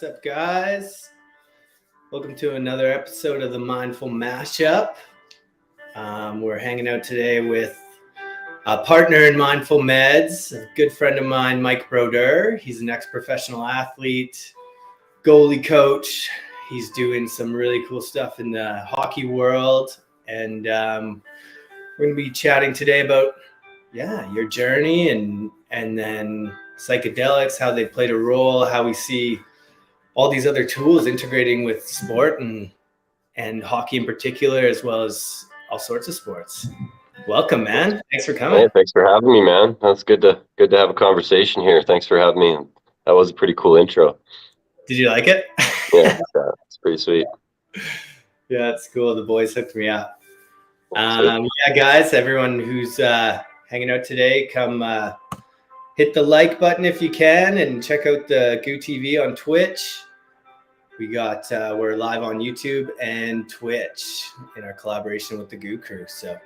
What's up, guys? Welcome to another episode of the Mindful Mashup. We're hanging out today with a partner in MindfulMEDS, a good friend of mine, Mike Brodeur. He's an ex-professional athlete, goalie coach. He's doing some really cool stuff in the hockey world. And we're going to be chatting today about, your journey and then psychedelics, how they played a role, how we see all these other tools integrating with sport and hockey in particular, as well as all sorts of sports. Welcome, man. Thanks for coming. Hey, thanks for having me, man. That's good to have a conversation here. Thanks for having me. That was a pretty cool intro. Did you like it? Yeah, it's pretty sweet. Yeah, it's cool. The boys hooked me up. Guys, everyone who's hanging out today, come hit the like button if you can, and check out the Goo TV on Twitch. We're live on YouTube and Twitch in our collaboration with the Goo crew. So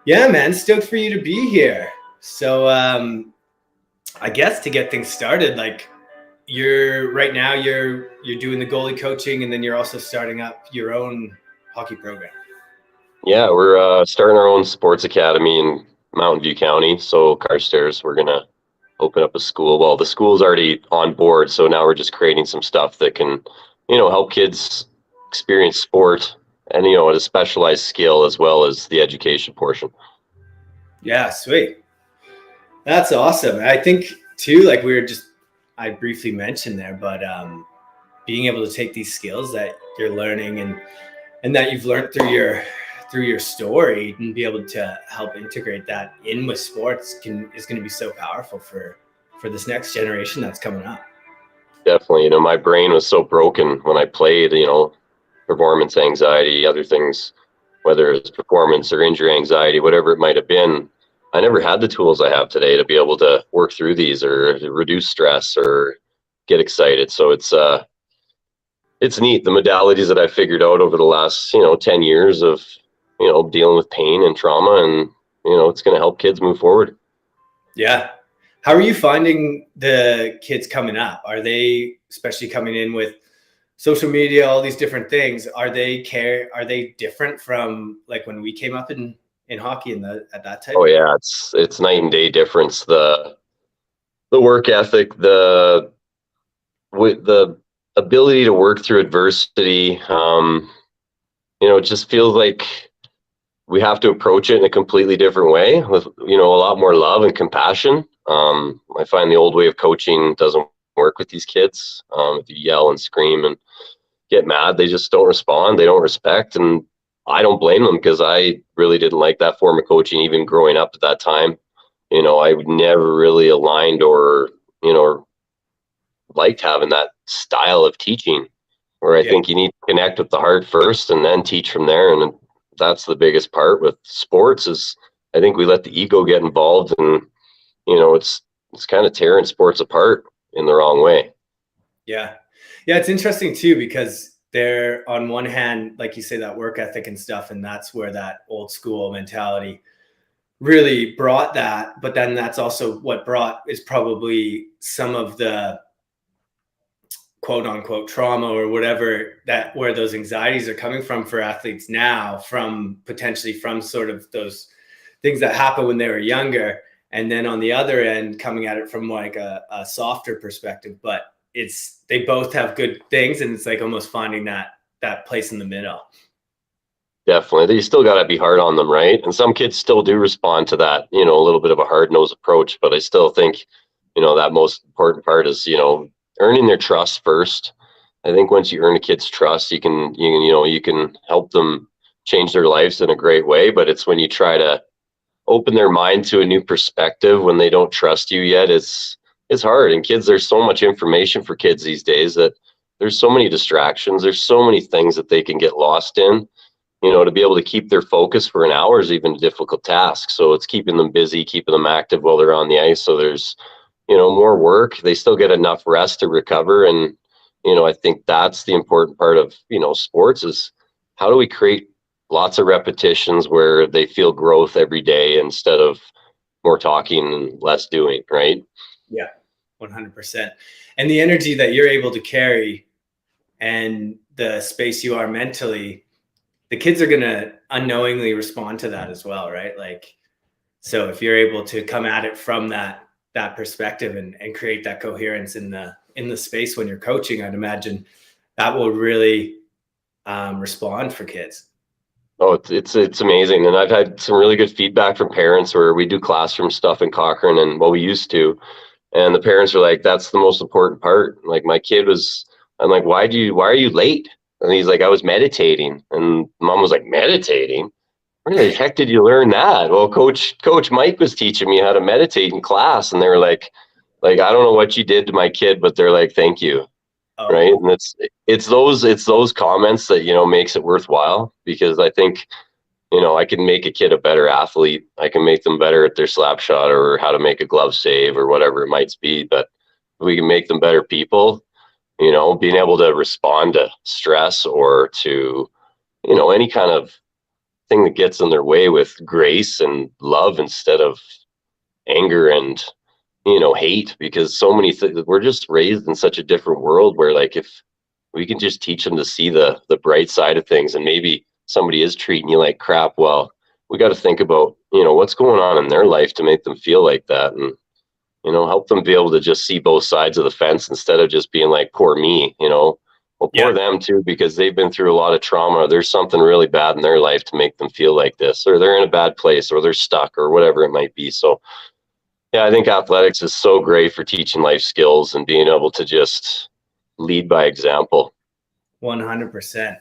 yeah, man, stoked for you to be here. So I guess to get things started, like you're doing the goalie coaching, and then you're also starting up your own hockey program. Yeah, we're starting our own sports academy in Mountain View County. So Carstairs, we're gonna open up a school. Well, the school's already on board, so now we're just creating some stuff that can, help kids experience sport and, at a specialized skill as well as the education portion. Yeah, sweet. That's awesome. I think too, like I briefly mentioned there, but being able to take these skills that you're learning and that you've learned through your story and be able to help integrate that in with sports is going to be so powerful for this next generation that's coming up. Definitely. My brain was so broken when I played, performance anxiety, other things, whether it's performance or injury anxiety, whatever it might have been. I never had the tools I have today to be able to work through these or reduce stress or get excited. So it's neat. The modalities that I figured out over the last, 10 years of, dealing with pain and trauma, and, it's going to help kids move forward. Yeah. How are you finding the kids coming up? Are they, especially coming in with social media, all these different things, are they different from like when we came up in hockey at that time? Oh yeah, it's night and day difference. The work ethic, the ability to work through adversity, it just feels like we have to approach it in a completely different way with, a lot more love and compassion. I find the old way of coaching doesn't work with these kids. If you yell and scream and get mad, they just don't respond. They don't respect. And I don't blame them, because I really didn't like that form of coaching, even growing up at that time. I would never really aligned or, liked having that style of teaching, where I think you need to connect with the heart first and then teach from there. And that's the biggest part with sports is I think we let the ego get involved, and, it's kind of tearing sports apart in the wrong way. Yeah. Yeah. It's interesting too, because they're on one hand, like you say, that work ethic and stuff. And that's where that old school mentality really brought that. But then that's also what is probably some of the quote unquote trauma or whatever, where those anxieties are coming from for athletes now, potentially from sort of those things that happened when they were younger. And then on the other end, coming at it from like a softer perspective, but they both have good things, and it's like almost finding that place in the middle. Definitely. You still got to be hard on them, right? And some kids still do respond to that, a little bit of a hard-nosed approach, but I still think, that most important part is, earning their trust first. I think once you earn a kid's trust, you can help them change their lives in a great way. But it's when you try to open their mind to a new perspective when they don't trust you yet, it's hard. And kids, there's so much information for kids these days that there's so many distractions. There's so many things that they can get lost in. To be able to keep their focus for an hour is even a difficult task. So it's keeping them busy, keeping them active while they're on the ice. So there's, more work. They still get enough rest to recover. And, I think that's the important part of, sports is how do we create lots of repetitions where they feel growth every day instead of more talking and less doing, right? Yeah. 100%. And the energy that you're able to carry and the space you are mentally, the kids are going to unknowingly respond to that as well, right? Like, so if you're able to come at it from that perspective and create that coherence in the space when you're coaching, I'd imagine that will really respond for kids. Oh, it's amazing. And I've had some really good feedback from parents where we do classroom stuff in Cochrane, and we used to. And the parents are like, that's the most important part. Like my kid was, I'm like, why are you late? And he's like, I was meditating. And mom was like, meditating? Where the heck did you learn that? Well, Coach Mike was teaching me how to meditate in class. And they were like, I don't know what you did to my kid, but they're like, thank you. Oh. Right. And it's those comments that, makes it worthwhile, because I think, I can make a kid a better athlete. I can make them better at their slap shot or how to make a glove save or whatever it might be. But if we can make them better people, being able to respond to stress or to, any kind of thing that gets in their way with grace and love instead of anger and, hate, because so many things, we're just raised in such a different world where, like, if we can just teach them to see the bright side of things, and maybe somebody is treating you like crap, well, we got to think about, what's going on in their life to make them feel like that, and, help them be able to just see both sides of the fence instead of just being like, poor me, well, poor them too, because they've been through a lot of trauma. There's something really bad in their life to make them feel like this, or they're in a bad place, or they're stuck, or whatever it might be. So yeah, I think athletics is so great for teaching life skills and being able to just lead by example. 100%. And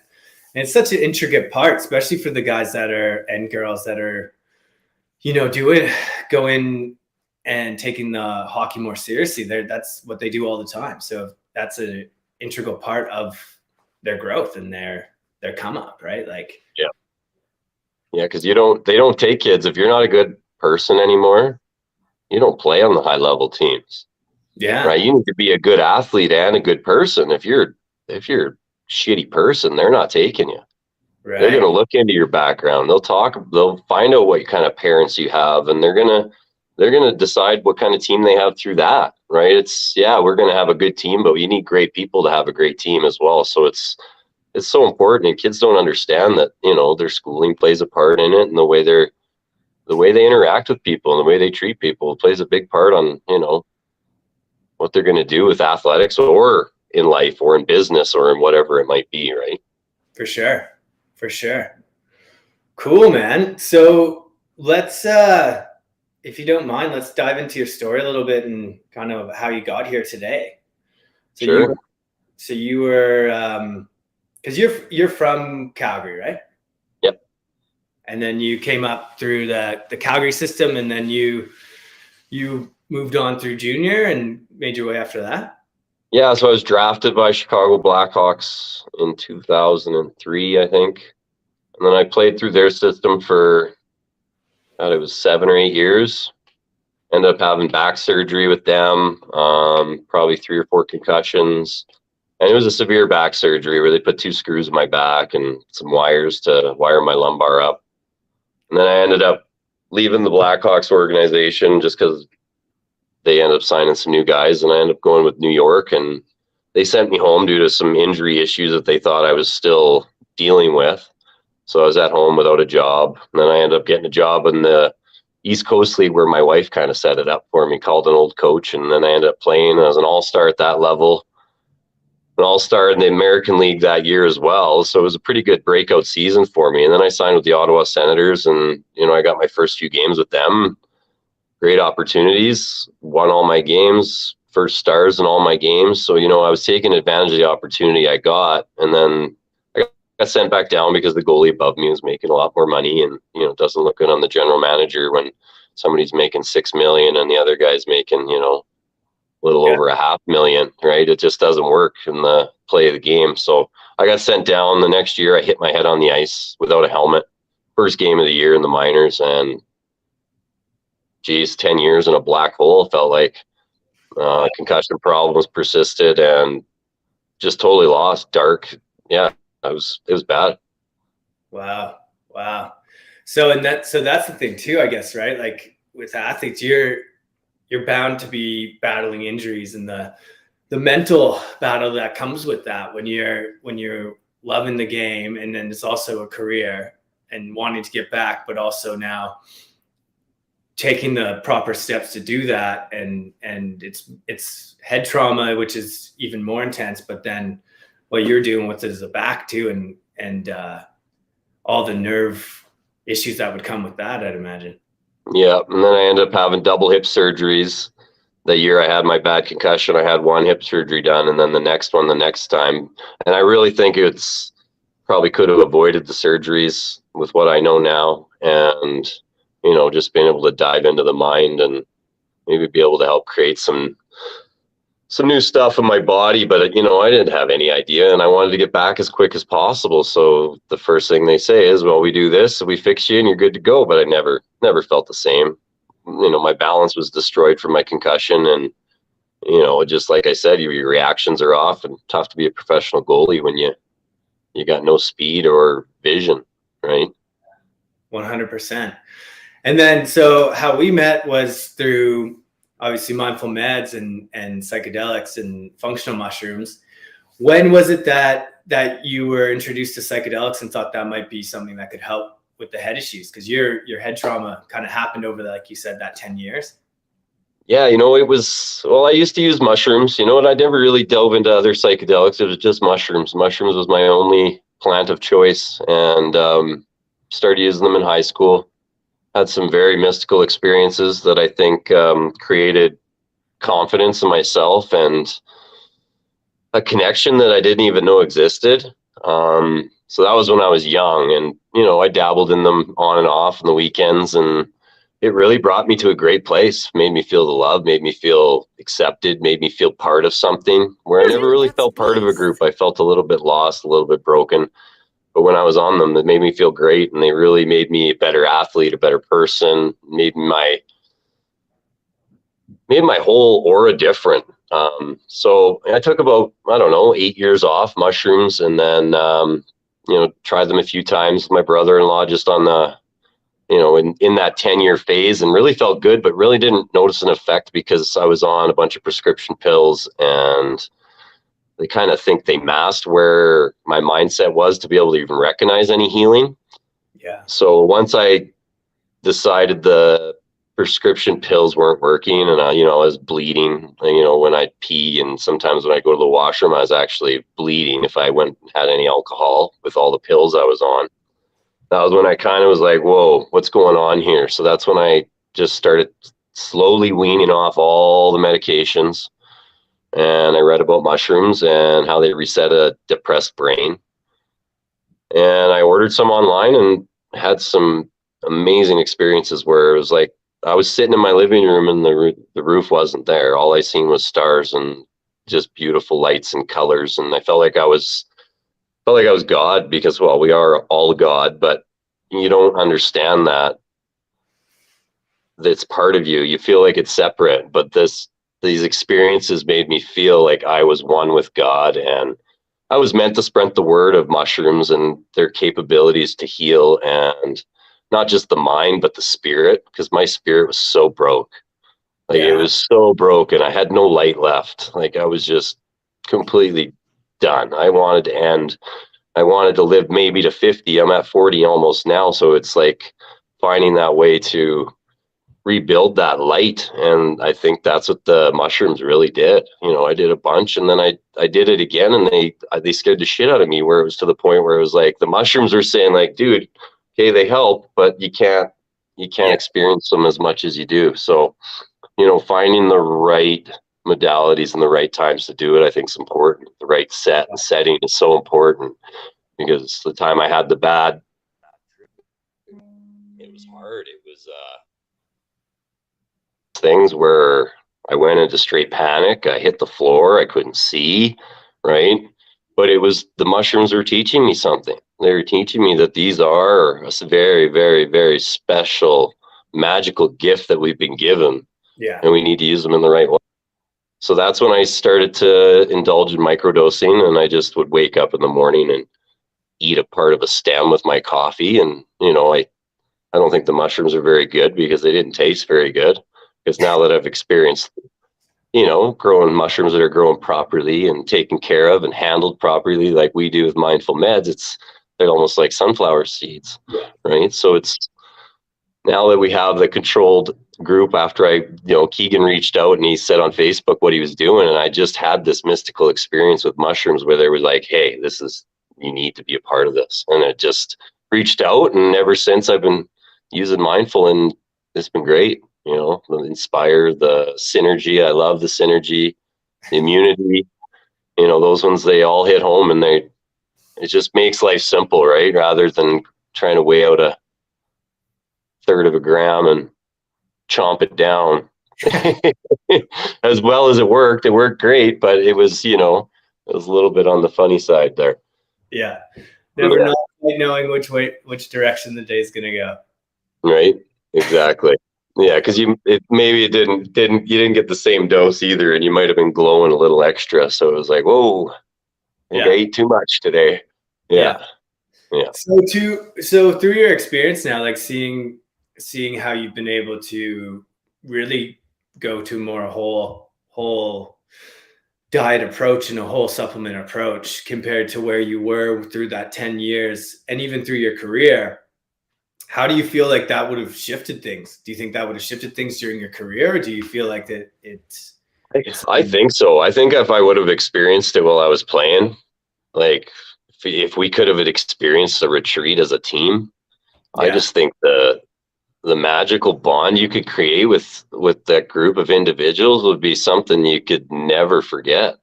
it's such an intricate part, especially for the guys that are, and girls that are, going and taking the hockey more seriously. That's what they do all the time. So that's an integral part of their growth and their come up, right? Like, yeah, because they don't take kids. If you're not a good person anymore, you don't play on the high level teams. Yeah. Right. You need to be a good athlete and a good person. If you're a shitty person, they're not taking you. Right. They're going to look into your background. They'll find out what kind of parents you have, and they're going to decide what kind of team they have through that. Right. We're going to have a good team, but you need great people to have a great team as well. So it's so important, and kids don't understand that, their schooling plays a part in it, and the way they interact with people and the way they treat people plays a big part on, what they're going to do with athletics or in life or in business or in whatever it might be. Right. For sure. Cool, man. So let's, if you don't mind, let's dive into your story a little bit and kind of how you got here today. So sure. You were, cause you're from Calgary, right? Yep. And then you came up through the Calgary system, and then you moved on through junior and made your way after that? Yeah, so I was drafted by Chicago Blackhawks in 2003, I think. And then I played through their system for, it was 7 or 8 years. Ended up having back surgery with them, probably 3 or 4 concussions. And it was a severe back surgery where they put 2 screws in my back and some wires to wire my lumbar up. And then I ended up leaving the Blackhawks organization just because they ended up signing some new guys, and I ended up going with New York, and they sent me home due to some injury issues that they thought I was still dealing with. So I was at home without a job. And then I ended up getting a job in the East Coast League where my wife kind of set it up for me, called an old coach. And then I ended up playing as an all-star at that level, an all-star in the American League that year as well. So it was a pretty good breakout season for me. And then I signed with the Ottawa Senators, and, I got my first few games with them. Great opportunities, won all my games, first stars in all my games. So, I was taking advantage of the opportunity I got. And then I got sent back down because the goalie above me was making a lot more money, and, it doesn't look good on the general manager when somebody's making $6 million and the other guy's making, a little over $500,000, right? It just doesn't work in the play of the game. So I got sent down. The next year I hit my head on the ice without a helmet. First game of the year in the minors, and 10 years in a black hole, felt like. Concussion problems persisted and just totally lost. Dark. Yeah, it was bad. Wow. So that's the thing too, I guess, right? Like with athletes, you're you're bound to be battling injuries and the mental battle that comes with that when you're loving the game, and then it's also a career and wanting to get back, but also now taking the proper steps to do that. And it's head trauma, which is even more intense, but then what you're doing with it is a back too, and all the nerve issues that would come with that, I'd imagine. Yeah. And then I ended up having double hip surgeries. The year I had my bad concussion, I had one hip surgery done, and then the next one the next time. And I really think it's probably could have avoided the surgeries with what I know now. And, you know, just being able to dive into the mind and maybe be able to help create some new stuff in my body. But, you know, I didn't have any idea, and I wanted to get back as quick as possible. So the first thing they say is, well, we do this, we fix you and you're good to go. But I never felt the same. You know, my balance was destroyed from my concussion, and, you know, just like I said, your reactions are off, and tough to be a professional goalie when you got no speed or vision, right? 100%. And then, so how we met was through obviously MindfulMEDS and psychedelics and functional mushrooms. When was it that you were introduced to psychedelics and thought that might be something that could help with the head issues? Because your head trauma kind of happened over like you said, that 10 years. Yeah, you know, it was, well, I used to use mushrooms, you know, and I never really dove into other psychedelics. It was just mushrooms. Mushrooms was my only plant of choice, and started using them in high school. Had some very mystical experiences that I think created confidence in myself and a connection that I didn't even know existed. So that was when I was young, and, you know, I dabbled in them on and off on the weekends, and it really brought me to a great place, made me feel the love, made me feel accepted, made me feel part of something where I never really felt part of a group. I felt a little bit lost, a little bit broken. But when I was on them, it made me feel great, and they really made me a better athlete, a better person, made my whole aura different. So I took about, I don't know, 8 years off mushrooms, and then, you know, tried them a few times with my brother-in-law just on the, you know, in that 10-year phase, and really felt good, but really didn't notice an effect because I was on a bunch of prescription pills, and they kind of think they masked where my mindset was to be able to even recognize any healing. Yeah. So once I decided the prescription pills weren't working, and I was bleeding, you know, when I pee, and sometimes when I go to the washroom, I was actually bleeding if I went and had any alcohol with all the pills I was on. That was when I kind of was like, whoa, what's going on here? So that's when I just started slowly weaning off all the medications. And I read about mushrooms and how they reset a depressed brain. And I ordered some online and had some amazing experiences where it was like I was sitting in my living room and the roof wasn't there. All I seen was stars and just beautiful lights and colors. And I felt like I was God, because, well, we are all God, but you don't understand that it's part of you. You feel like it's separate, but these experiences made me feel like I was one with God, and I was meant to spread the word of mushrooms and their capabilities to heal, and not just the mind, but the spirit, because my spirit was so broke. Like, it was so broken. I had no light left. Like, I was just completely done. I wanted to end. I wanted to live maybe to 50. I'm at 40 almost now. So it's like finding that way to rebuild that light. And I think that's what the mushrooms really did. You know, I did a bunch, and then I did it again, and they scared the shit out of me, where it was to the point where it was like the mushrooms were saying, like, dude, okay, they help, but you can't experience them as much as you do. So, you know, finding the right modalities and the right times to do it, I think, is important. The right set and setting is so important, because the time I had the bad, it was hard. It was things where I went into straight panic. I hit the floor. I couldn't see, right? But it was the mushrooms were teaching me something. They were teaching me that these are a very, very, very special, magical gift that we've been given. Yeah. And we need to use them in the right way. So that's when I started to indulge in microdosing, and I just would wake up in the morning and eat a part of a stem with my coffee. And, you know, I don't think the mushrooms are very good because they didn't taste very good. because now that I've experienced, growing mushrooms that are grown properly and taken care of and handled properly, like we do with Mindful Meds, they're almost like sunflower seeds, right? So it's now that we have the controlled group after Keegan reached out and he said on Facebook what he was doing. And I just had this mystical experience with mushrooms where they were like, hey, you need to be a part of this. And it just reached out. And ever since I've been using Mindful, and it's been great, the Inspire, the synergy. I love the synergy, the immunity, those ones, they all hit home, and it just makes life simple, right? Rather than trying to weigh out a third of a gram and chomp it down. As well as it worked great, but it was a little bit on the funny side there. Yeah, never not knowing which direction the day's gonna go. Right, exactly. Yeah, because you didn't get the same dose either, and you might have been glowing a little extra. So it was like, whoa, I think I ate too much today. Yeah. So through your experience now, like seeing how you've been able to really go to more whole diet approach and a whole supplement approach compared to where you were through that 10 years and even through your career, how do you feel like that would have shifted things? Do you think that would have shifted things during your career, or do you feel like that I think so. I think if I would have experienced it while I was playing, like if we could have experienced a retreat as a team, I just think the magical bond you could create with that group of individuals would be something you could never forget.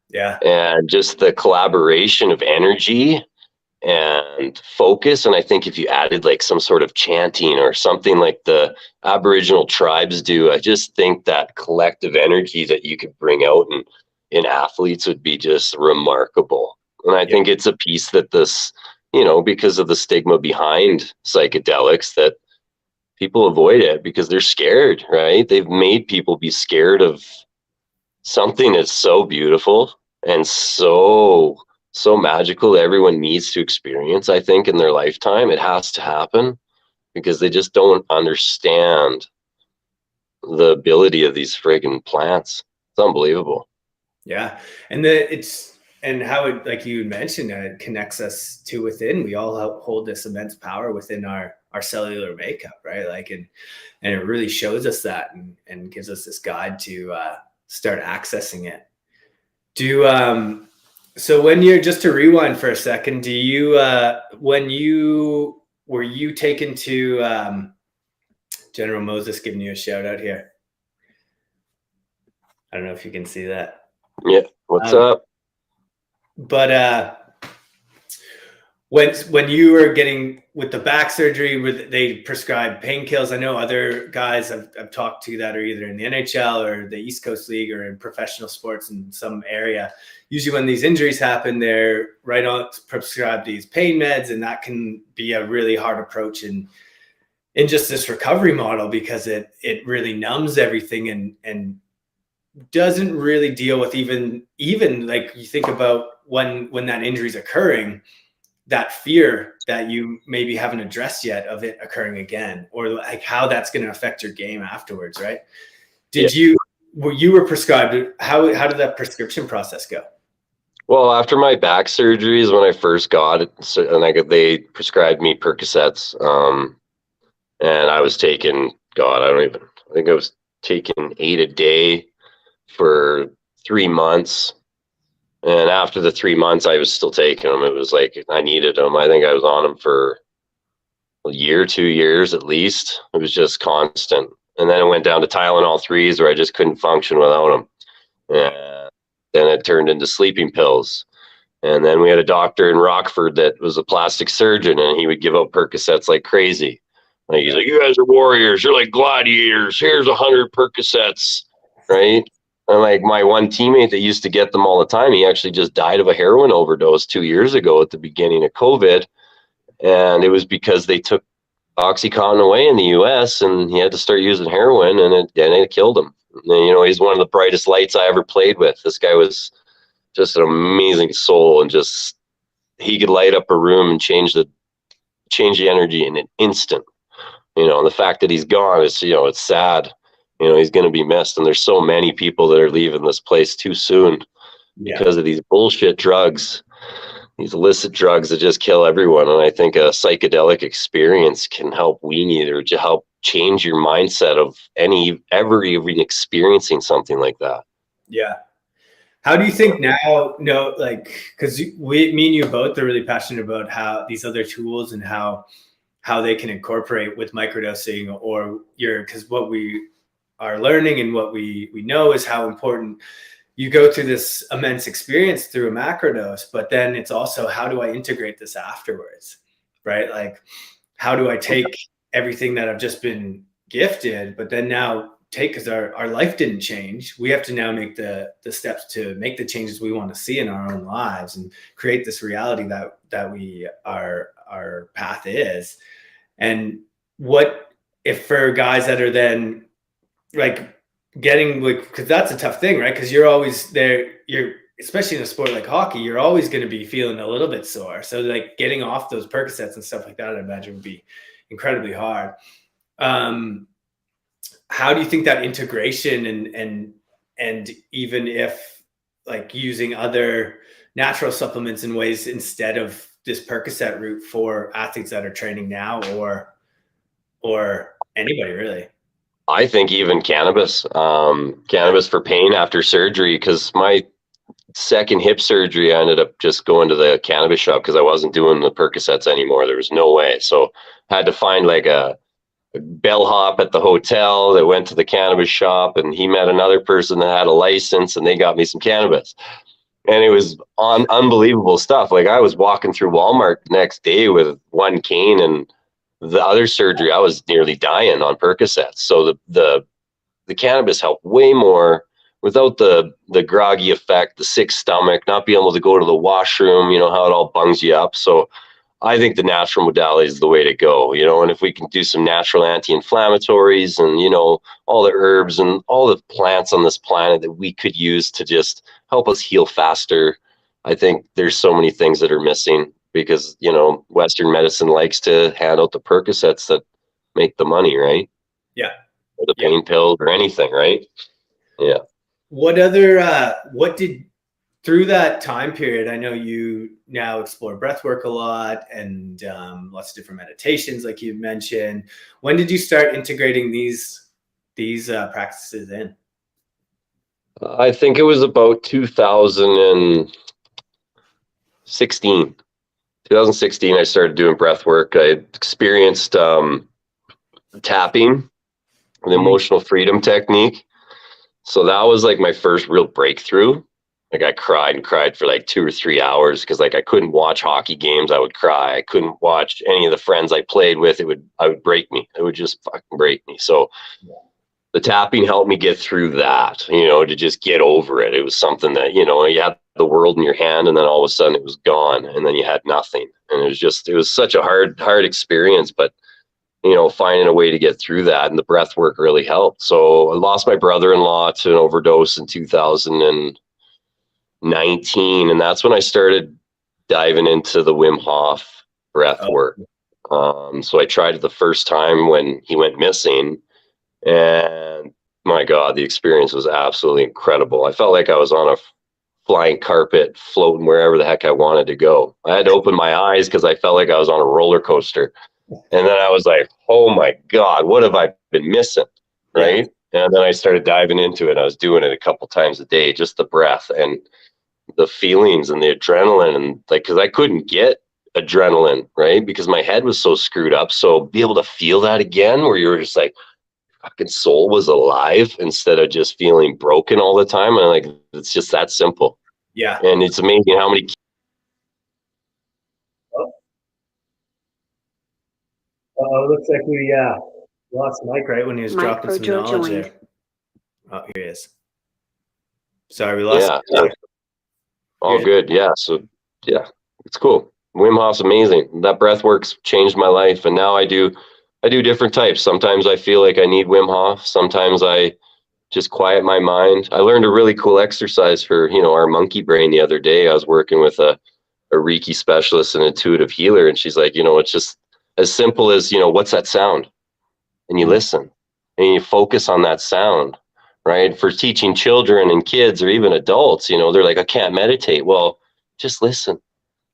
Yeah. And just the collaboration of energy and focus. And I think if you added like some sort of chanting or something like the Aboriginal tribes do, I just think that collective energy that you could bring out in athletes would be just remarkable. And I think it's a piece that this, because of the stigma behind psychedelics, that people avoid it because they're scared, right? They've made people be scared of something that's so beautiful and so magical that everyone needs to experience, I think, in their lifetime. It has to happen because they just don't understand the ability of these friggin' plants. It's unbelievable. Yeah. And how it, like you mentioned, it connects us to within. We all hold this immense power within our cellular makeup, right? Like, and it really shows us that and gives us this guide to start accessing it. So when you're, just to rewind for a second, do you, were you taken to, General Moses giving you a shout out here? I don't know if you can see that. Yeah. What's up? But when you were getting with the back surgery, where they prescribed painkillers, I know other guys I've talked to that are either in the NHL or the East Coast League or in professional sports in some area. Usually when these injuries happen, they're right on prescribed these pain meds, and that can be a really hard approach in just this recovery model because it really numbs everything and doesn't really deal with even like you think about when that injury is occurring, that fear that you maybe haven't addressed yet of it occurring again, or like how that's going to affect your game afterwards, right? You were prescribed, how did that prescription process go? Well, after my back surgery is when I first got it, and they prescribed me Percocets, and I was taking, I think I was taking 8 a day for 3 months. And after the 3 months, I was still taking them. It was like I needed them. I think I was on them for a year, 2 years at least. It was just constant. And then it went down to Tylenol 3s where I just couldn't function without them. And then it turned into sleeping pills. And then we had a doctor in Rockford that was a plastic surgeon, and he would give out Percocets like crazy. Like, he's like, you guys are warriors. You're like gladiators. Here's 100 Percocets, right? And like my one teammate that used to get them all the time, he actually just died of a heroin overdose 2 years ago at the beginning of COVID. And it was because they took OxyContin away in the US and he had to start using heroin, and it killed him. And, he's one of the brightest lights I ever played with. This guy was just an amazing soul, and just, he could light up a room and change the energy in an instant. The fact that he's gone is, it's sad. You know, he's going to be missed. And there's so many people that are leaving this place too soon because of these bullshit drugs, these illicit drugs that just kill everyone. And I think a psychedelic experience can help wean you or to help change your mindset of ever even experiencing something like that. Yeah. How do you think now, like, because me and you both are really passionate about how these other tools and how they can incorporate with microdosing or because what we are learning and what we know is how important you go through this immense experience through a macrodose, but then it's also, how do I integrate this afterwards, right? Like, how do I take everything that I've just been gifted, but then now because our life didn't change, we have to now make the steps to make the changes we want to see in our own lives and create this reality that we our path is. And what if for guys that are then like getting, like, because that's a tough thing, right? Because you're always there, especially in a sport like hockey, you're always going to be feeling a little bit sore. So like getting off those Percocets and stuff like that, I imagine would be incredibly hard. How do you think that integration and even if like using other natural supplements in ways instead of this Percocet route for athletes that are training now or anybody really? I think even cannabis for pain after surgery, because my second hip surgery, I ended up just going to the cannabis shop because I wasn't doing the Percocets anymore. There was no way. So I had to find like a bellhop at the hotel that went to the cannabis shop, and he met another person that had a license and they got me some cannabis. And it was unbelievable stuff. Like I was walking through Walmart the next day with one cane, and the other surgery, I was nearly dying on Percocets. So the cannabis helped way more without the groggy effect, the sick stomach, not being able to go to the washroom, you know, how it all bungs you up. So I think the natural modality is the way to go, you know, and if we can do some natural anti-inflammatories and, you know, all the herbs and all the plants on this planet that we could use to just help us heal faster, I think there's so many things that are missing because, you know, Western medicine likes to hand out the Percocets that make the money, right? Yeah. Or the pain pills or anything, right? Yeah. What did through that time period, I know you now explore breath work a lot and lots of different meditations, like you mentioned. When did you start integrating these practices in? I think it was about 2016. 2016, I started doing breath work. I experienced tapping, the emotional freedom technique. So that was like my first real breakthrough. Like I cried and cried for like 2 or 3 hours because like I couldn't watch hockey games. I would cry. I couldn't watch any of the friends I played with. I would break me. It would just fucking break me. So the tapping helped me get through that, you know, to just get over it. It was something that, you know, you had the world in your hand and then all of a sudden it was gone and then you had nothing. And it was such a hard experience, but you know, finding a way to get through that, and the breath work really helped. So I lost my brother-in-law to an overdose in 2019, and that's when I started diving into the Wim Hof breath work. So I tried it the first time when he went missing, and my God, the experience was absolutely incredible. I felt like I was on a flying carpet floating wherever the heck I wanted to go. I had to open my eyes because I felt like I was on a roller coaster. And then I was like, oh my God, what have I been missing? Right. Yeah. And then I started diving into it. I was doing it a couple times a day, just the breath and the feelings and the adrenaline. And like, cause I couldn't get adrenaline, right? Because my head was so screwed up. So be able to feel that again, where you're just like, fucking soul was alive instead of just feeling broken all the time. And like, it's just that simple. Yeah. And it's amazing how many. It looks like we lost Mike right when he was dropping some knowledge there. Oh, here he is. Sorry, we lost. Yeah. All good. Yeah. So yeah, it's cool. Wim Hof's amazing. That breath work's changed my life. And now I do different types. Sometimes I feel like I need Wim Hof. Sometimes I just quiet my mind. I learned a really cool exercise for, you know, our monkey brain the other day. I was working with a Reiki specialist and intuitive healer. And she's like, you know, it's just as simple as, you know, what's that sound? And you listen and you focus on that sound, right? For teaching children and kids or even adults, they're like, I can't meditate. Well, just listen.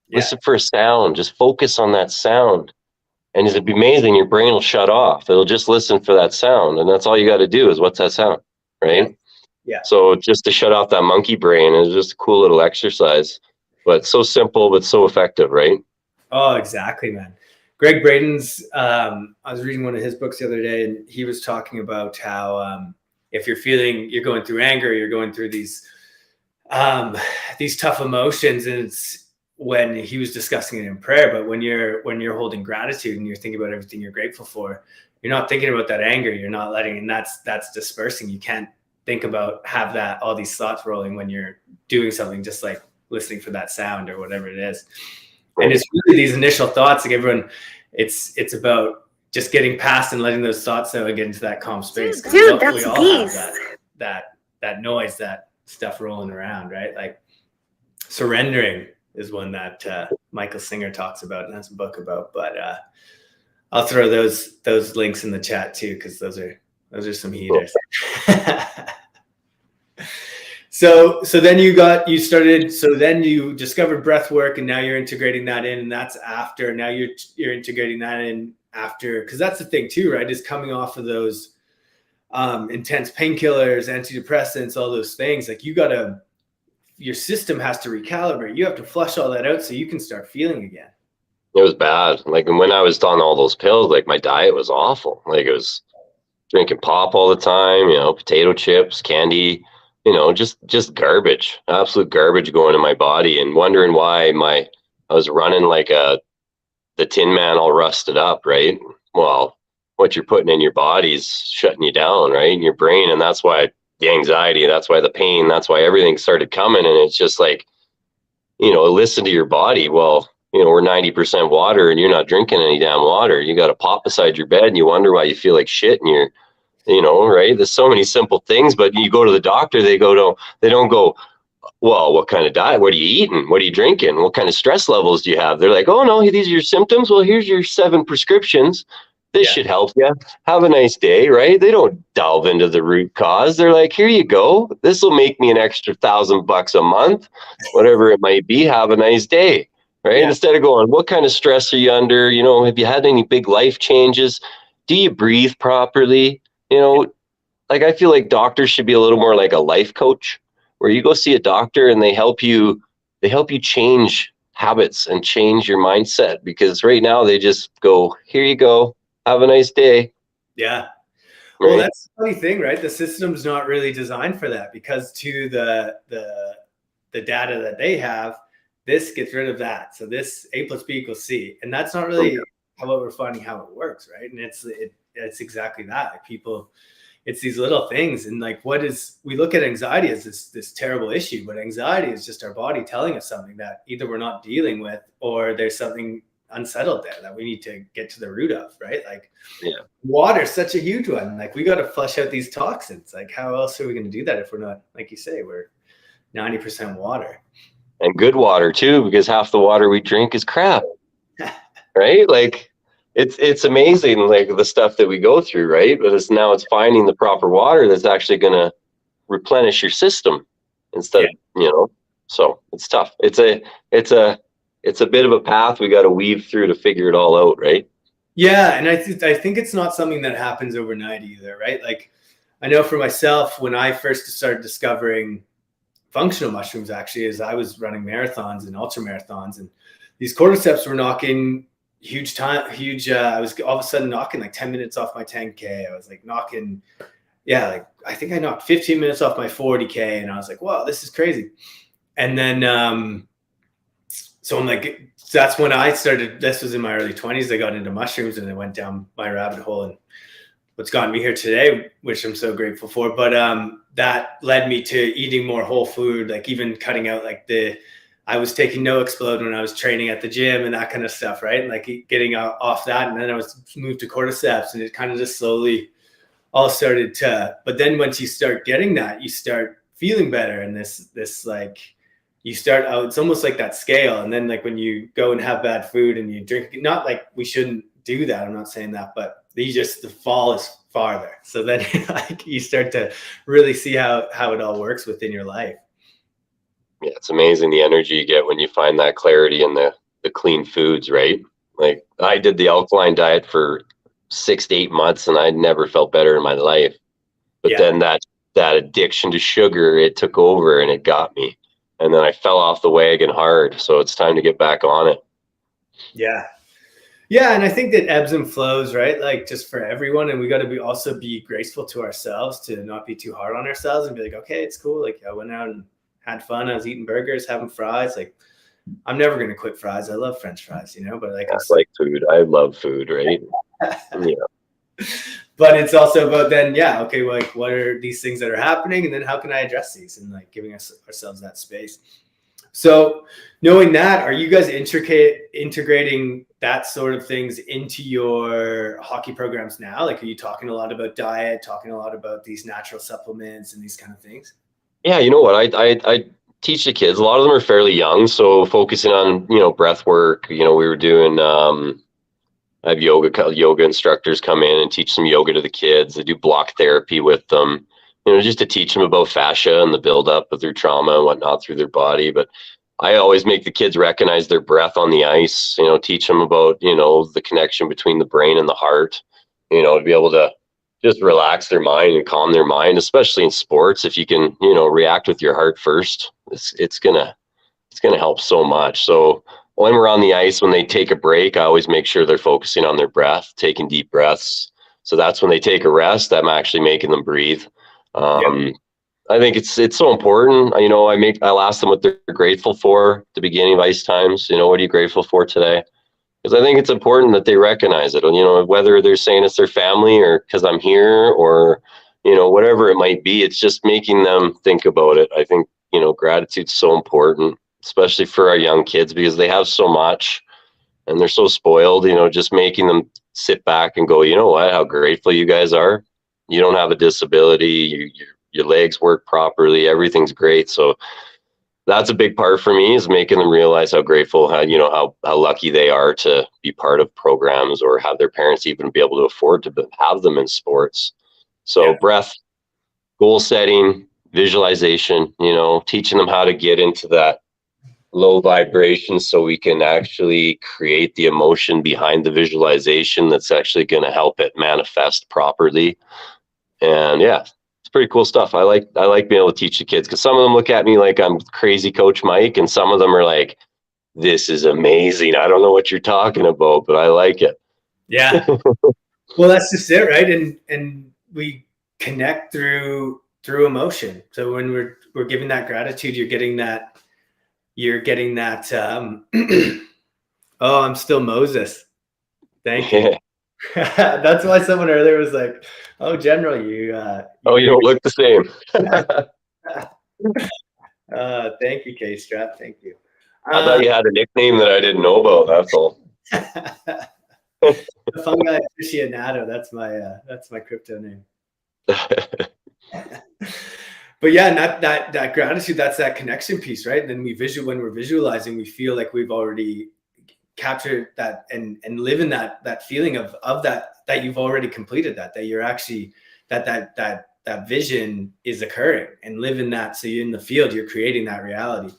Yeah. Listen for a sound. Just focus on that sound. And it'd be amazing. Your brain will shut off. It'll just listen for that sound. And that's all you got to do is what's that sound, right? Yeah. So just to shut off that monkey brain is just a cool little exercise, but so simple, but so effective, right? Oh, exactly, man. Greg Braden's, I was reading one of his books the other day, and he was talking about how if you're going through anger, you're going through these tough emotions, and it's when he was discussing it in prayer, but when you're holding gratitude and you're thinking about everything you're grateful for, you're not thinking about that anger. You're not letting, and that's dispersing. You can't think about, have all these thoughts rolling when you're doing something, just like listening for that sound or whatever it is. And it's really these initial thoughts, like everyone, it's about just getting past and letting those thoughts out and get into that calm space. Dude, that's we all have that noise, that stuff rolling around, right? Like surrendering is one that Michael Singer talks about, and that's a book about. But I'll throw those links in the chat too, because those are some heaters. So then you discovered breath work, and now you're integrating that in, and that's after. Now you're integrating that in after, because that's the thing too, right? Is coming off of those intense painkillers, antidepressants, all those things. Like your system has to recalibrate. You have to flush all that out so you can start feeling again. It was bad. Like when I was on all those pills, like my diet was awful. Like it was drinking pop all the time, potato chips, candy, just garbage, absolute garbage going in my body, and wondering why I was running like the Tin Man all rusted up, right? Well, what you're putting in your body's shutting you down, right? In your brain. And that's why the anxiety, that's why the pain, that's why everything started coming. And it's just like, listen to your body. Well, we're 90% water and you're not drinking any damn water. You got a pop beside your bed and you wonder why you feel like shit, and you're, right? There's so many simple things, but you go to the doctor, they don't go, well, what kind of diet? What are you eating? What are you drinking? What kind of stress levels do you have? They're like, oh no, these are your symptoms. Well, here's your 7 prescriptions. This should help you. Have a nice day, right? They don't delve into the root cause. They're like, here you go. This will make me an extra $1,000 a month, whatever it might be. Have a nice day, right? Yeah. Instead of going, what kind of stress are you under? Have you had any big life changes? Do you breathe properly? Like I feel like doctors should be a little more like a life coach, where you go see a doctor and they help you change habits and change your mindset, because right now they just go, here you go, have a nice day. Yeah. Right? Well, that's the funny thing, right? The system's not really designed for that, because to the data that they have, this gets rid of that. So this A plus B equals C, and that's not really how we're finding how it works, right? And it's exactly that. Like people, it's these little things. And like, we look at anxiety as this terrible issue, but anxiety is just our body telling us something that either we're not dealing with, or there's something unsettled there that we need to get to the root of, right? Like water's such a huge one. Like we got to flush out these toxins. Like how else are we going to do that if we're not, like you say, we're 90% water? And good water too, because half the water we drink is crap. Right? Like it's amazing, like the stuff that we go through, right? But it's finding the proper water that's actually going to replenish your system instead of, so it's tough. It's a bit of a path we got to weave through to figure it all out, right? Yeah. And I think it's not something that happens overnight either, right? Like I know for myself, when I first started discovering functional mushrooms, actually, as I was running marathons and ultra marathons, and these cordyceps were knocking I was all of a sudden knocking like 10 minutes off my 10K. I was like knocking, like I think I knocked 15 minutes off my 40K, and I was like, wow, this is crazy. And then so I'm like, that's when I started. This was in my early 20s. I got into mushrooms and I went down my rabbit hole, and what's gotten me here today, which I'm so grateful for. But that led me to eating more whole food, like even cutting out like I was taking no explode when I was training at the gym and that kind of stuff, right? And like getting off that. And then I was moved to cordyceps, and it kind of just slowly all started to, but then once you start getting that, you start feeling better. And this like, you start out, it's almost like that scale. And then like when you go and have bad food and you drink, not like we shouldn't do that, I'm not saying that, but the fall is farther. So then like you start to really see how it all works within your life. Yeah, it's amazing the energy you get when you find that clarity in the clean foods, right? Like I did the alkaline diet for 6 to 8 months and I never felt better in my life. But Yeah. then that addiction to sugar, it took over and it got me. And then I fell off the wagon hard. So it's time to get back on it. Yeah. Yeah. And I think that ebbs and flows, right? Like just for everyone. And we got to also be graceful to ourselves, to not be too hard on ourselves and be like, okay, it's cool. Like I went out and had fun. I was eating burgers, having fries. Like I'm never going to quit fries. I love French fries, you know, but like, I like food. I love food, right? Yeah. But it's also about then, yeah, okay, like what are these things that are happening? And then how can I address these, and like giving ourselves that space. So knowing that, are you guys integrating that sort of things into your hockey programs now? Like, are you talking a lot about diet, talking a lot about these natural supplements and these kind of things? Yeah, you know what? I teach the kids. A lot of them are fairly young, so focusing on, breath work. We were doing I have yoga instructors come in and teach some yoga to the kids. They do block therapy with them, just to teach them about fascia and the buildup of their trauma and whatnot through their body. But I always make the kids recognize their breath on the ice, teach them about, the connection between the brain and the heart, to be able to just relax their mind and calm their mind, especially in sports. If you can, react with your heart first, it's gonna help so much. So when we're on the ice, when they take a break, I always make sure they're focusing on their breath, taking deep breaths. So that's when they take a rest, I'm actually making them breathe. Yeah. I think it's so important. I'll ask them what they're grateful for at the beginning of ice times. What are you grateful for today? Because I think it's important that they recognize it. Whether they're saying it's their family or because I'm here or whatever it might be, it's just making them think about it. I think gratitude's so important, especially for our young kids, because they have so much and they're so spoiled. Just making them sit back and go, you know what, how grateful you guys are. You don't have a disability. Your legs work properly. Everything's great. So that's a big part for me, is making them realize how grateful, how lucky they are to be part of programs or have their parents even be able to afford to have them in sports. So breath, goal setting, visualization, teaching them how to get into that low vibration so we can actually create the emotion behind the visualization that's actually going to help it manifest properly. And yeah, it's pretty cool stuff. I like being able to teach the kids, because some of them look at me like I'm crazy Coach Mike, and some of them are like, this is amazing. I don't know what you're talking about, but I like it. Yeah. Well, that's just it, right? And we connect through emotion. So when we're giving that gratitude, you're getting that oh, I'm still Moses. Thank you. That's why someone earlier was like, oh, General, you don't look the same. Thank you, K-Strap. Thank you. I thought you had a nickname that I didn't know about. That's all. The fungi aficionado. That's my crypto name. But yeah, and that gratitude, that's that connection piece, right? And then when we're visualizing, we feel like we've already captured that and live in that feeling of that you've already completed that you're actually that vision is occurring, and live in that. So you're in the field, you're creating that reality.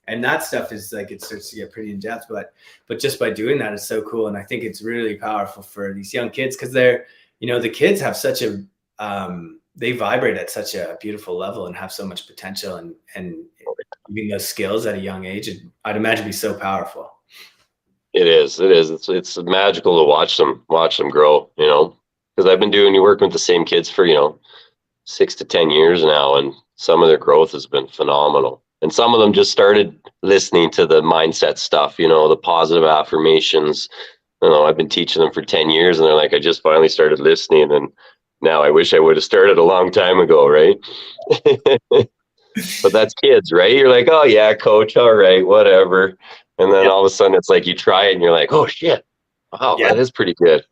And that stuff is like, it starts to get pretty in depth, but just by doing that is so cool. And I think it's really powerful for these young kids, because they're, the kids have such a, they vibrate at such a beautiful level and have so much potential, and giving those skills at a young age, I'd imagine be so powerful. It is. It's magical to watch them grow, because I've been working with the same kids for, 6 to 10 years now, and some of their growth has been phenomenal. And some of them just started listening to the mindset stuff, the positive affirmations. I've been teaching them for 10 years, and they're like, I just finally started listening, and now I wish I would have started a long time ago, right? But that's kids, right? You're like, oh yeah, coach, all right, whatever. And then all of a sudden it's like you try it and you're like, oh shit, wow, that is pretty good.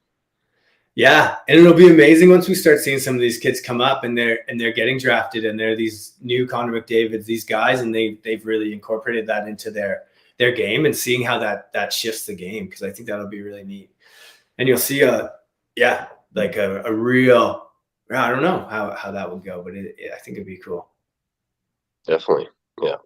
Yeah, and it'll be amazing once we start seeing some of these kids come up and they're getting drafted, and they're these new Connor McDavids, these guys, and they've really incorporated that into their game, and seeing how that shifts the game, because I think that'll be really neat. And you'll see like a real, I don't know how that would go, but I think it'd be cool. Definitely. Yeah.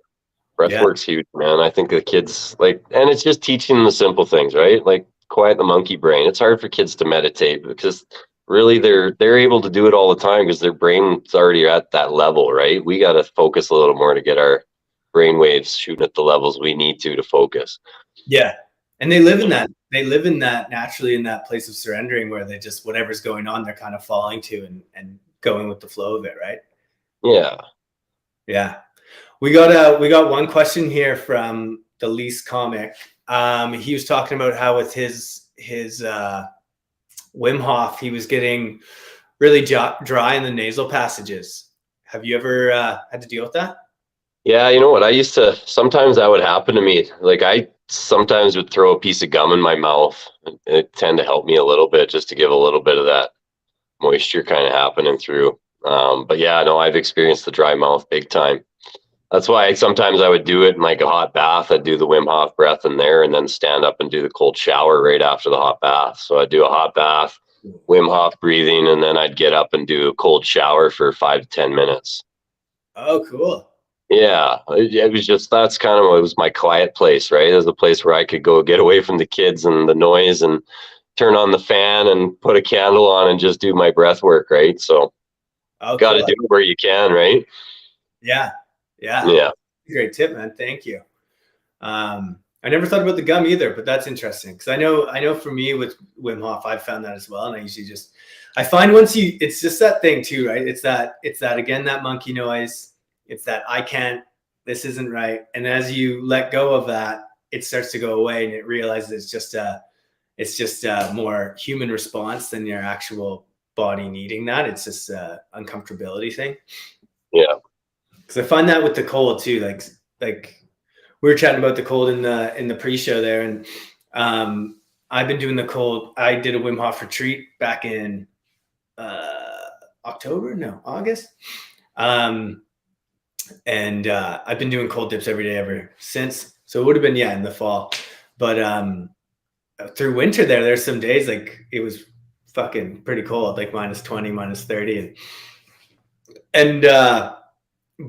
Breath Yeah. work's huge, man. I think the kids like, and it's just teaching them the simple things, right? Like quiet the monkey brain. It's hard for kids to meditate because really they're able to do it all the time because their brain's already at that level, right? We got to focus a little more to get our brain waves shooting at the levels we need to focus. Yeah. And they live in that naturally, in that place of surrendering where they just, whatever's going on, they're kind of falling to and going with the flow of it. Right. Yeah. Yeah. We got one question here from the Least Comic. He was talking about how with his Wim Hof, he was getting really dry in the nasal passages. Have you ever had to deal with that? Yeah, you know what? Sometimes that would happen to me. Like I sometimes would throw a piece of gum in my mouth. It tend to help me a little bit just to give a little bit of that moisture kind of happening through. But yeah, no, I've experienced the dry mouth big time. That's why sometimes I would do it in like a hot bath. I'd do the Wim Hof breath in there and then stand up and do the cold shower right after the hot bath. So I'd do a hot bath, Wim Hof breathing, and then I'd get up and do a cold shower for 5 to 10 minutes. Oh, cool. Yeah, it was just, that's kind of what was my quiet place, right? It was a place where I could go get away from the kids and the noise and turn on the fan and put a candle on and just do my breath work, right? So got to Cool. do it where you can, right? Yeah. Yeah. Great tip, man. Thank you. I never thought about the gum either, but that's interesting because I know for me with Wim Hof, I've found that as well. And I usually I find it's just that thing too, right? It's that again, that monkey noise. It's that this isn't right. And as you let go of that, it starts to go away and it realizes it's just a more human response than your actual body needing that. It's just a uncomfortability thing. Yeah. Because I find that with the cold too, like we were chatting about the cold in the pre-show there, and I've been doing the cold. I did a Wim Hof retreat back in August, and I've been doing cold dips every day ever since. So it would have been in the fall, but through winter there's some days like it was fucking pretty cold, like -20, -30, and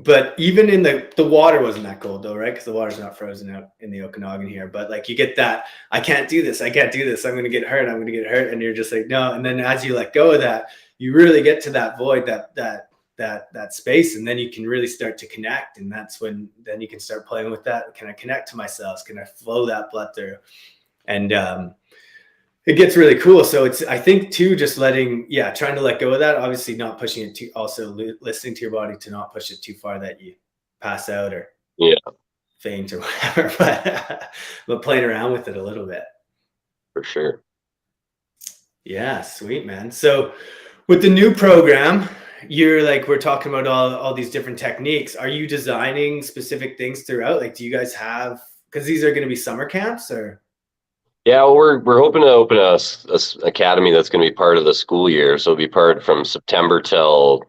but even in the water wasn't that cold though, right? Because the water's not frozen out in the Okanagan here. But like you get that, I can't do this. I'm going to get hurt. And you're just like, no. And then as you let go of that, you really get to that void, that space. And then you can really start to connect. And that's when then you can start playing with that. Can I connect to my cells? Can I flow that blood through? And it gets really cool. So it's, I think too, just trying to let go of that, obviously not pushing it too, also listening to your body to not push it too far that you pass out or faint or whatever, but playing around with it a little bit. For sure. Yeah. Sweet, man. So with the new program, we're talking about all these different techniques. Are you designing specific things throughout? Like, do you guys have, because these are going to be summer camps or? Yeah, well, we're hoping to open a academy that's going to be part of the school year. So it'll be part from September till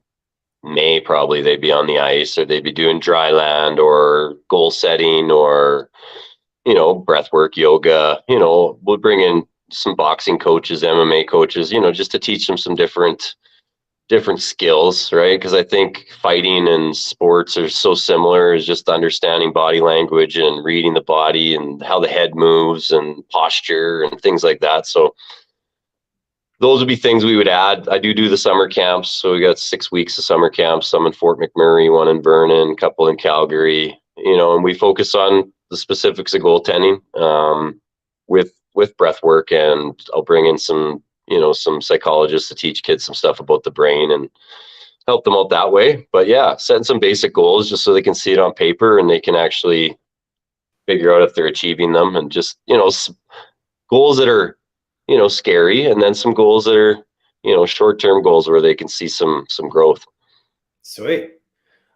May, probably. They'd be on the ice, or they'd be doing dry land or goal setting or, breath work, yoga. We'll bring in some boxing coaches, MMA coaches, just to teach them some different skills, right? Because I think fighting and sports are so similar, is just understanding body language and reading the body and how the head moves and posture and things like that. So those would be things we would add. I do the summer camps. So we got 6 weeks of summer camps, some in Fort McMurray, one in Vernon, a couple in Calgary, and we focus on the specifics of goaltending with breath work. And I'll bring in some psychologists to teach kids some stuff about the brain and help them out that way. But yeah, setting some basic goals just so they can see it on paper and they can actually figure out if they're achieving them, and just, goals that are, scary, and then some goals that are, short-term goals where they can see some growth. Sweet.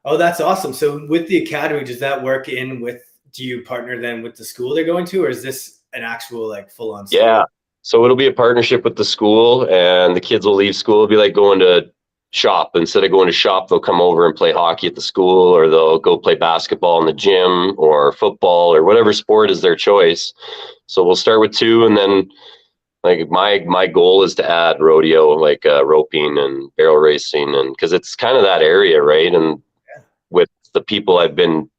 Oh, that's awesome. So with the academy, does that work do you partner then with the school they're going to, or is this an actual like full-on school? Yeah. So it'll be a partnership with the school, and the kids will leave school. It'll be like going to shop. Instead of going to shop, they'll come over and play hockey at the school, or they'll go play basketball in the gym or football or whatever sport is their choice. So we'll start with 2, and then Like my goal is to add rodeo, like roping and barrel racing, and because it's kind of that area, right? And with the people I've been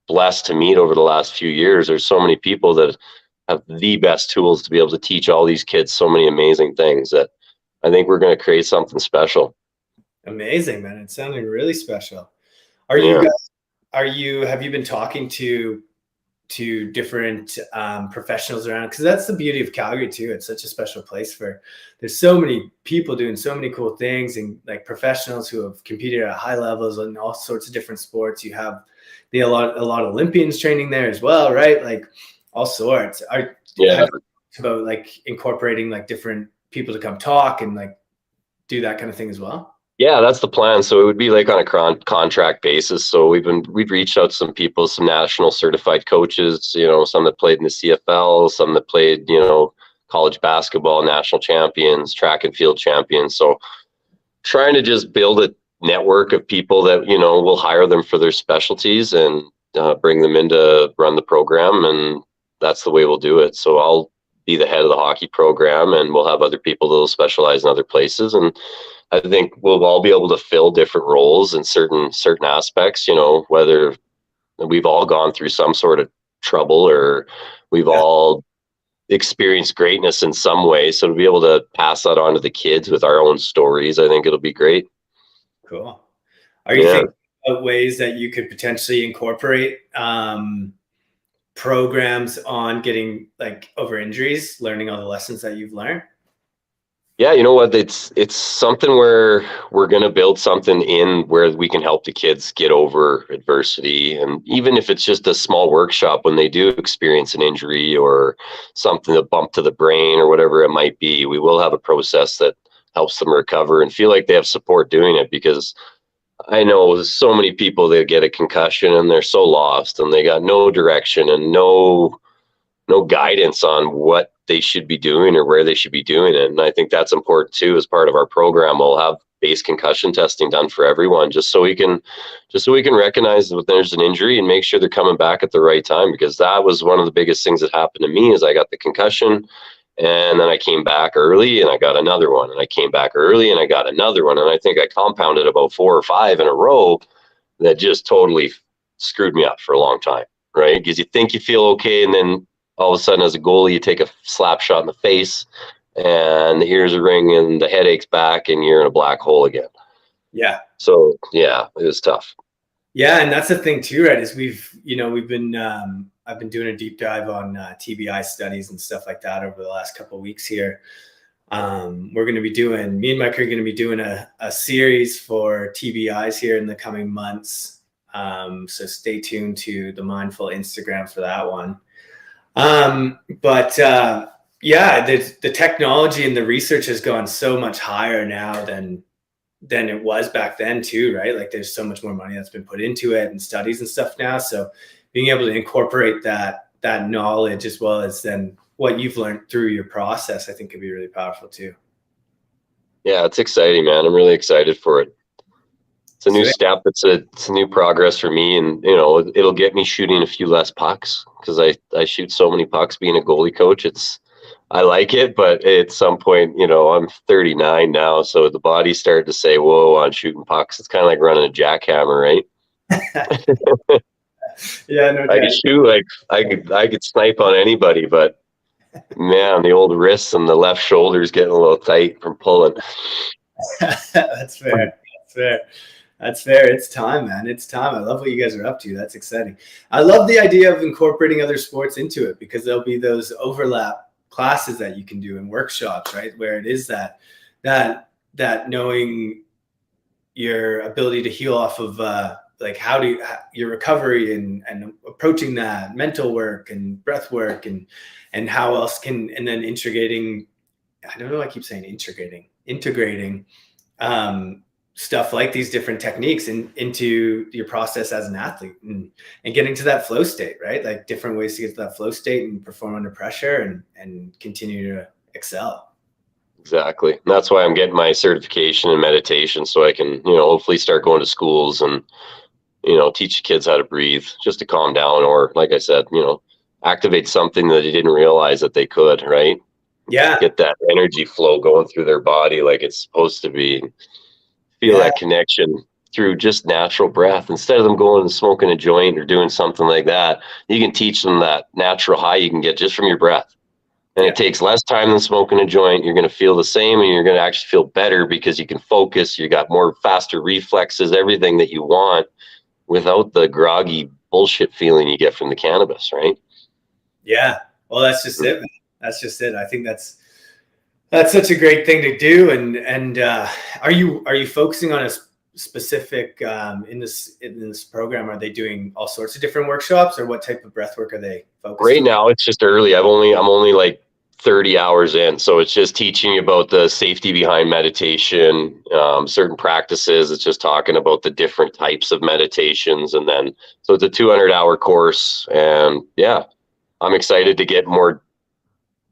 blessed to meet over the last few years, there's so many people that have the best tools to be able to teach all these kids so many amazing things that I think we're going to create something special. Amazing, man. It's sounding really special. Are you Yeah. guys, have you been talking to different professionals around? Because that's the beauty of Calgary too. It's such a special place there's so many people doing so many cool things, and like professionals who have competed at high levels in all sorts of different sports. You have a lot of Olympians training there as well, right? Like all sorts. Have you talked about like incorporating like different people to come talk and like do that kind of thing as well? Yeah, that's the plan. So it would be like on a contract basis. So we've reached out to some people, some national certified coaches, some that played in the CFL, some that played, college basketball, national champions, track and field champions. So trying to just build a network of people that, will hire them for their specialties and bring them in to run the program. And that's the way we'll do it. So I'll be the head of the hockey program, and we'll have other people that will specialize in other places. And I think we'll all be able to fill different roles in certain aspects, whether we've all gone through some sort of trouble or we've all experienced greatness in some way. So to be able to pass that on to the kids with our own stories, I think it'll be great. Cool. Are you thinking about ways that you could potentially incorporate programs on getting like over injuries, learning all the lessons that you've learned? Yeah, you know what? It's something where we're going to build something in where we can help the kids get over adversity. And even if it's just a small workshop when they do experience an injury or something, a bump to the brain or whatever it might be, we will have a process that helps them recover and feel like they have support doing it. Because I know so many people that get a concussion and they're so lost and they got no direction and no guidance on what they should be doing or where they should be doing it. And I think that's important too. As part of our program, we'll have base concussion testing done for everyone, just so we can recognize that there's an injury and make sure they're coming back at the right time. Because that was one of the biggest things that happened to me is I got the concussion and then I came back early and I got another one, and I came back early and I got another one. And I think I compounded about 4 or 5 in a row that just totally screwed me up for a long time. Right. Because you think you feel okay, and then all of a sudden as a goalie, you take a slap shot in the face and the ears are ringing and the headache's back and you're in a black hole again. Yeah. So yeah, it was tough. Yeah. And that's the thing too, right? Is I've been doing a deep dive on TBI studies and stuff like that over the last couple of weeks here. We're going to be me and Mike are going to be doing a series for TBIs here in the coming months. So stay tuned to the Mindful Instagram for that one. Yeah, the technology and the research has gone so much higher now than it was back then too, right? Like there's so much more money that's been put into it and studies and stuff now. So being able to incorporate that knowledge as well as then what you've learned through your process, I think could be really powerful too. Yeah, it's exciting, man. I'm really excited for it. It's a new step. It's a new progress for me, and it'll get me shooting a few less pucks because I shoot so many pucks being a goalie coach. I like it, but at some point, I'm 39 now, so the body's starting to say, "Whoa," on shooting pucks. It's kind of like running a jackhammer, right? Yeah, no doubt. I could shoot like I could snipe on anybody, but man, the old wrists and the left shoulder's getting a little tight from pulling. That's fair. That's fair. It's time, man. It's time. I love what you guys are up to. That's exciting. I love the idea of incorporating other sports into it because there'll be those overlap classes that you can do in workshops, right? Where it is that knowing your ability to heal off of like your recovery and approaching that mental work and breath work and how else and then integrating. I don't know. I keep saying integrating stuff like these different techniques into your process as an athlete and getting to that flow state, right? Like different ways to get to that flow state and perform under pressure and continue to excel. Exactly. And that's why I'm getting my certification in meditation so I can, hopefully start going to schools and, teach kids how to breathe just to calm down or, like I said, activate something that they didn't realize that they could, right? Yeah. get that energy flow going through their body like it's supposed to be. Feel Yeah. that connection through just natural breath. Instead of them going and smoking a joint or doing something like that, you can teach them that natural high you can get just from your breath. And Yeah. it takes less time than smoking a joint. You're going to feel the same, and you're going to actually feel better because you can focus. You got more faster reflexes, everything that you want without the groggy bullshit feeling you get from the cannabis, right? Yeah. Well, that's just it, man. That's just it. I think that's such a great thing to do. And are you focusing on a specific in this program? Are they doing all sorts of different workshops, or what type of breath work are they focused Right on? now, it's just early. I'm only like 30 hours in, so it's just teaching you about the safety behind meditation, certain practices. It's just talking about the different types of meditations, and then so it's a 200-hour course, and yeah, I'm excited to get more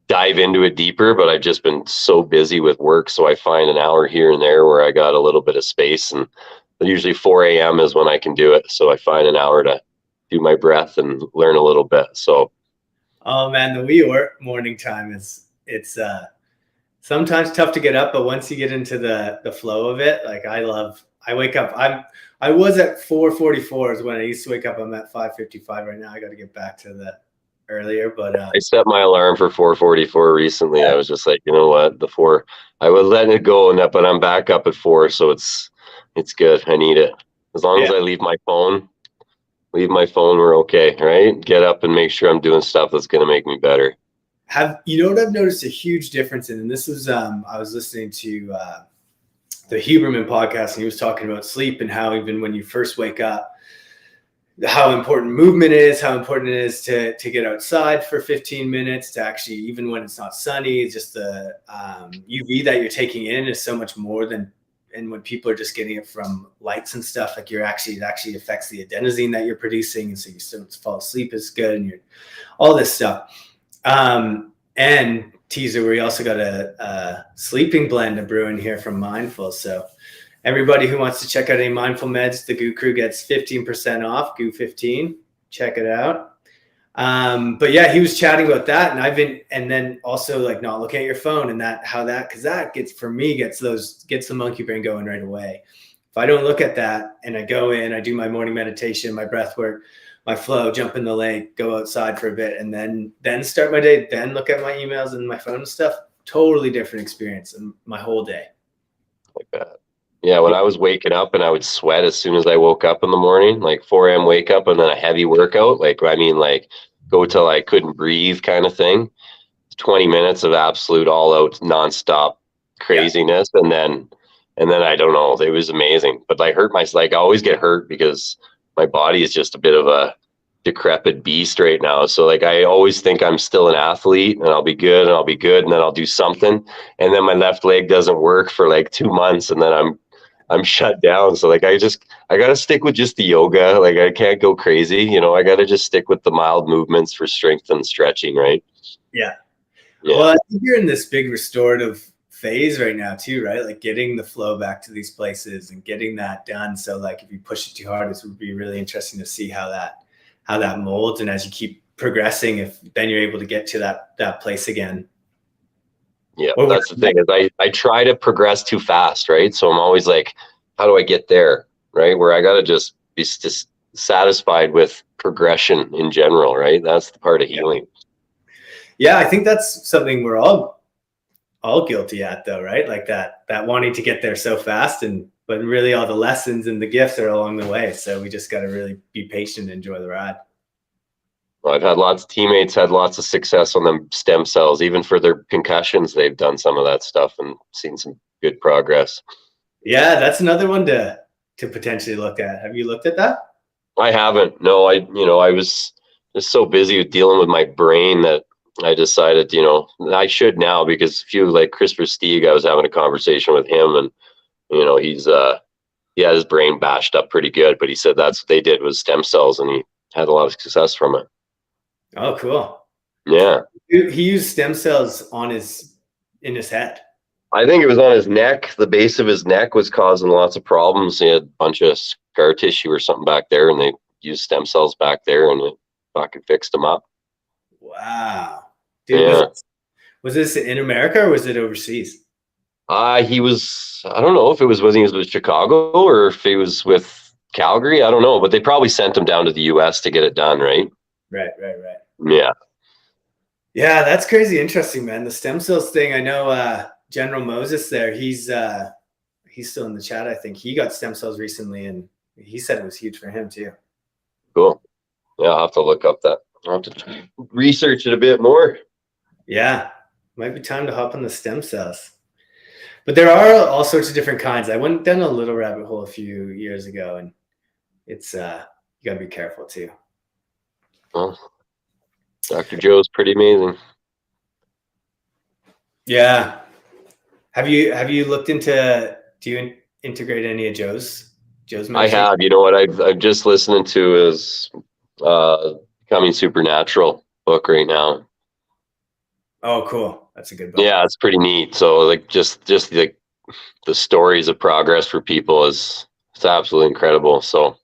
dive into it deeper. But I've just been so busy with work, so I find an hour here and there where I got a little bit of space, and usually 4 a.m. is when I can do it. So I find an hour to do my breath and learn a little bit. So. Oh man, the wee morning time it's sometimes tough to get up, but once you get into the flow of it, like I wake up. I was at 4:44 is when I used to wake up. I'm at 5:55 right now. I got to get back to the earlier, but I set my alarm for 4:44 recently. I was just like, you know what, I was letting it go, but I'm back up at 4, so it's good. I need it. As long as yeah. I leave my phone, we're okay, right? Get up and make sure I'm doing stuff that's going to make me better. Have you know what I've noticed a huge difference in? And this was I was listening to the Huberman podcast, and he was talking about sleep and how even when you first wake up, how important movement is, how important it is to get outside for 15 minutes, to actually, even when it's not sunny, just the UV that you're taking in is so much more than, and when people are just getting it from lights and stuff, like it actually affects the adenosine that you're producing, and so you still fall asleep is good, and you're all this stuff. And teaser, we also got a sleeping blend of brewing here from Mindful. So everybody who wants to check out any MindfulMEDS, the Goo Crew gets 15% off, Goo15. Check it out. But yeah, he was chatting about that, and then also like not looking at your phone, and because that gets the monkey brain going right away. If I don't look at that and I go in, I do my morning meditation, my breath work, my flow, jump in the lake, go outside for a bit, and then start my day, then look at my emails and my phone and stuff, totally different experience in my whole day. Like that. Yeah, when I was waking up and I would sweat as soon as I woke up in the morning, like 4 a.m. wake up and then a heavy workout, like go till I couldn't breathe kind of thing. 20 minutes of absolute all out nonstop craziness. Yeah. And then I don't know, it was amazing. But I always get hurt because my body is just a bit of a decrepit beast right now. So like I always think I'm still an athlete and I'll be good and then I'll do something. And then my left leg doesn't work for like 2 months and then I'm shut down. So like I gotta stick with just the yoga. Like I can't go crazy, I gotta just stick with the mild movements for strength and stretching, right? Yeah. Yeah. Well, I think you're in this big restorative phase right now too, right? Like getting the flow back to these places and getting that done. So like if you push it too hard, it would be really interesting to see how that molds. And as you keep progressing, if then you're able to get to that place again. Yeah, that's the thing is I try to progress too fast, right? So I'm always like, how do I get there, right? Where I got to just be satisfied with progression in general, right? That's the part of healing. Yeah, I think that's something we're all guilty at though, right? Like that wanting to get there so fast, but really all the lessons and the gifts are along the way. So we just got to really be patient and enjoy the ride. Well, I've had lots of teammates had lots of success on them stem cells, even for their concussions. They've done some of that stuff and seen some good progress. Yeah, that's another one to potentially look at. Have you looked at that? I haven't. No, I was just so busy with dealing with my brain that I decided, I should now, because like Christopher Stieg, I was having a conversation with him and, he had his brain bashed up pretty good, but he said that's what they did was stem cells and he had a lot of success from it. Oh, cool. Yeah. He used stem cells in his head. I think it was on his neck. The base of his neck was causing lots of problems. He had a bunch of scar tissue or something back there, and they used stem cells back there, and it fucking fixed him up. Wow. Dude, yeah. Was this in America or was it overseas? He was, I don't know if it was when he was with Chicago or if he was with Calgary. I don't know, but they probably sent him down to the US to get it done, right? Right. Yeah. Yeah, that's crazy interesting, man. The stem cells thing. I know General Moses there, he's still in the chat. I think he got stem cells recently and he said it was huge for him too. Cool. Yeah, I'll have to look up that. I'll have to research it a bit more. Yeah, might be time to hop on the stem cells. But there are all sorts of different kinds. I went down a little rabbit hole a few years ago, and it's you gotta be careful too. Well, Dr. Joe's pretty amazing. Yeah. Have you looked into, do you integrate any of Joe's I have. You know what I've just listening to is Becoming Supernatural book right now. Oh, cool. That's a good book. Yeah, it's pretty neat. So like just the stories of progress for people it's absolutely incredible. So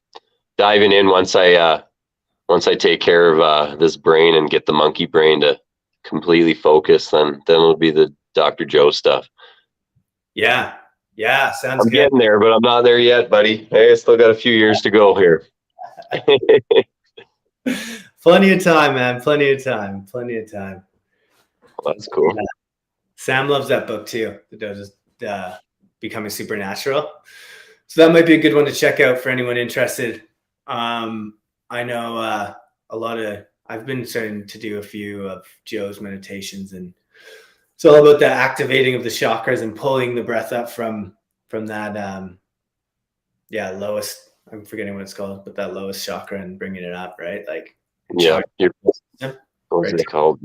diving in once I take care of this brain and get the monkey brain to completely focus, then it'll be the Dr. Joe stuff. Yeah. Sounds I'm good. getting there, but I'm not there yet, buddy. Hey, I still got a few years to go here. Plenty of time, man. Plenty of time. Well, that's cool. Yeah. Sam loves that book too. Becoming Supernatural. So that might be a good one to check out for anyone interested. I know I've been starting to do a few of Joe's meditations, and it's all about the activating of the chakras and pulling the breath up from that lowest, I'm forgetting what it's called, but that lowest chakra and bringing it up, right? Like, yeah, what's it called?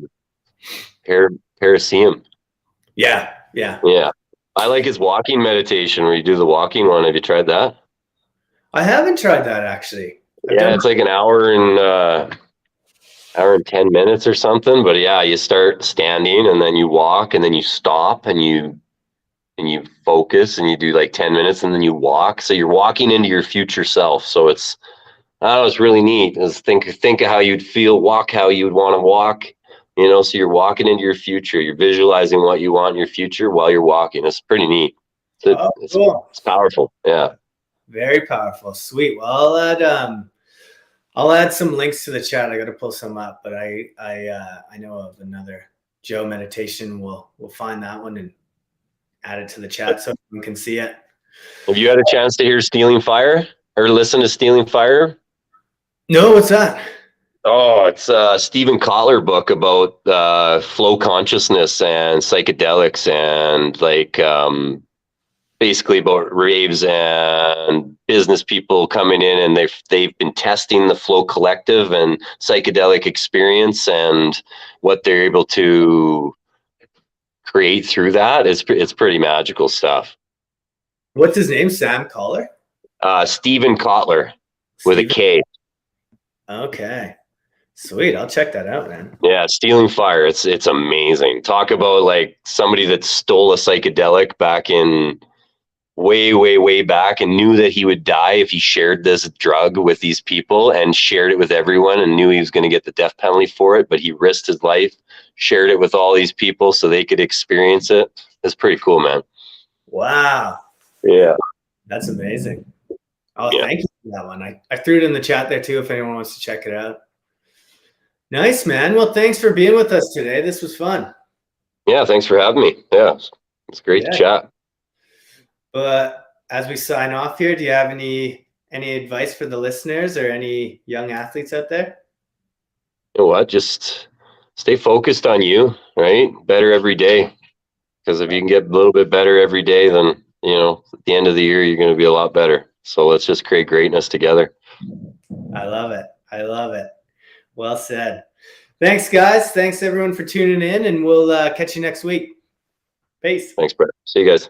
Paraseum. Yeah. I like his walking meditation where you do the walking one. Have you tried that? I haven't tried that actually. It's like an hour and 10 minutes or something. But yeah, you start standing and then you walk and then you stop and you focus and you do like 10 minutes and then you walk. So you're walking into your future self. So it's really neat. Think of how you'd feel, walk how you'd want to walk. So you're walking into your future. You're visualizing what you want in your future while you're walking. It's pretty neat. Cool. It's powerful. Yeah. Very powerful. Sweet. Well, I'll add some links to the chat. I got to pull some up, but I know of another Joe meditation. We'll find that one and add it to the chat so everyone can see it. Have you had a chance to hear Stealing Fire or listen to Stealing Fire? No, what's that? Oh, it's a Stephen Kotler book about flow consciousness and psychedelics and like basically about raves and business people coming in, and they've been testing the Flow Collective and psychedelic experience and what they're able to create through that. It's pretty magical stuff. What's his name? Sam Kotler? Stephen Kotler with a K. Okay. Sweet. I'll check that out, man. Yeah, Stealing Fire. It's amazing. Talk about like somebody that stole a psychedelic back in way back and knew that he would die if he shared this drug with these people and shared it with everyone and knew he was going to get the death penalty for it, but he risked his life, shared it with all these people so they could experience it. It's pretty cool, man. Wow. Yeah. That's amazing. Oh, yeah. Thank you for that one. I threw it in the chat there too if anyone wants to check it out. Nice, man. Well, thanks for being with us today. This was fun. Yeah, thanks for having me. Yeah, it's great to chat. But as we sign off here, do you have any advice for the listeners or any young athletes out there? You know what? Just stay focused on you, right? Better every day. Because if you can get a little bit better every day, then, at the end of the year, you're going to be a lot better. So let's just create greatness together. I love it. Well said. Thanks, guys. Thanks, everyone, for tuning in, and we'll catch you next week. Peace. Thanks, Brett. See you guys.